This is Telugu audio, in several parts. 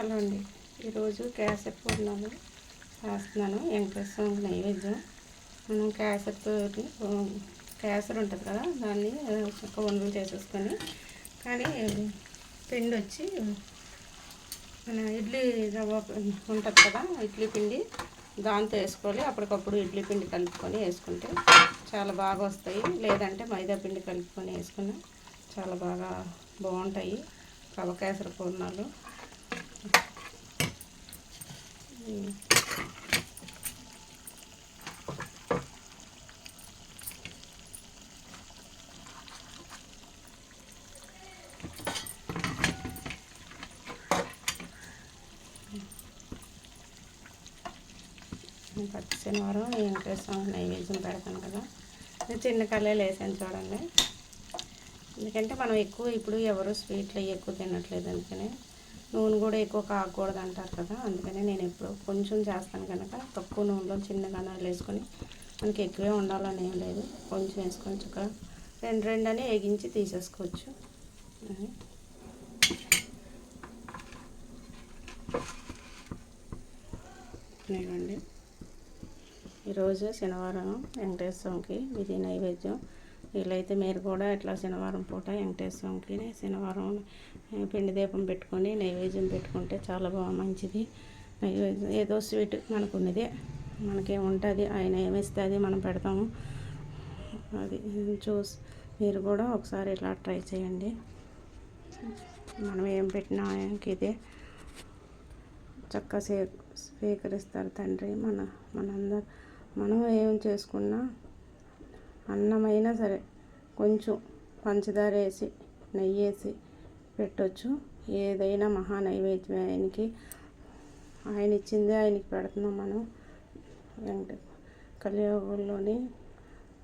హలో అండి. ఈరోజు కేసరి పూర్ణాలు చేస్తున్నాను. వెంకటేశ్వర స్వామికి నైవేద్యం. మనం కేసరి ఉంటుంది కదా, దాన్ని ఒక వండలు చేసేసుకొని, కానీ పిండి వచ్చి మన ఇడ్లీ రవ్వ ఉంటుంది కదా, ఇడ్లీ పిండి దాంతో వేసుకోవాలి. అప్పటికప్పుడు ఇడ్లీ పిండి కలుపుకొని వేసుకుంటే చాలా బాగా వస్తాయి. లేదంటే మైదా పిండి కలుపుకొని వేసుకుని చాలా బాగుంటాయి రవ్వ కేసరి పూర్ణాలు. ప్రతి శనివారం వెంకటేశ్వర స్వామి నైవేద్యం పెడతాను కదా, చిన్న కళలు వేసాను చూడండి. ఎందుకంటే మనం ఇప్పుడు ఎవరు స్వీట్లు ఎక్కువ తినట్లేదు, అందుకని నూనె కూడా ఎక్కువ కాకూడదు అంటారు కదా, అందుకని నేను ఎప్పుడు కొంచెం చేస్తాను కనుక తక్కువ నూనెలో చిన్న కణాలు వేసుకొని, మనకి ఎక్కువే ఉండాలని ఏం లేదు, కొంచెం వేసుకొని చక్కగా రెండు అని వేగించి తీసేసుకోవచ్చు. ఇవ్వండి, ఈరోజు శనివారం వెంకటేశ్వర స్వామికి ఇది నైవేద్యం. వీలైతే మీరు కూడా ఇట్లా శనివారం పూట వెంకటేశ్వర స్వామికి శనివారం పిండి దీపం పెట్టుకొని నైవేద్యం పెట్టుకుంటే చాలా మంచిది. నైవేద్యం ఏదో స్వీట్ మనకు ఉన్నదే, మనకేముంటుంది, ఆయన ఏమిస్తే అది మనం పెడతాము. అది చూసి మీరు కూడా ఒకసారి ఇట్లా ట్రై చేయండి. మనం ఏం పెట్టినా ఆయనకి ఇదే చక్కగా స్వీకరిస్తారు తండ్రి. మనం ఏం చేసుకున్నా, అన్నమైనా సరే కొంచెం పంచదార వేసి నెయ్యి వేసి పెట్టవచ్చు. ఏదైనా మహా నైవేద్యం ఆయనకి, ఆయన ఇచ్చిందే ఆయనకి పెడుతున్నాం మనం. కలియుగంలోని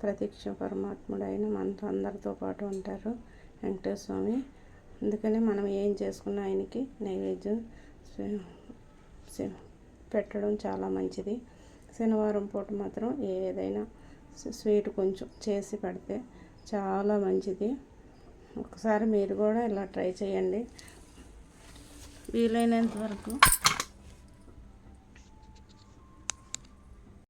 ప్రత్యక్ష పరమాత్ముడు అయిన మనతో అందరితో పాటు ఉంటారు వెంకటేశ్వర స్వామి. అందుకని మనం ఏం చేసుకున్నా ఆయనకి నైవేద్యం పెట్టడం చాలా మంచిది. శనివారం పూట మాత్రం ఏదైనా స్వీట్ కొంచెం చేసి పెడితే చాలా మంచిది. ఒకసారి మీరు కూడా ఇలా ట్రై చేయండి. వీలైనంత వరకు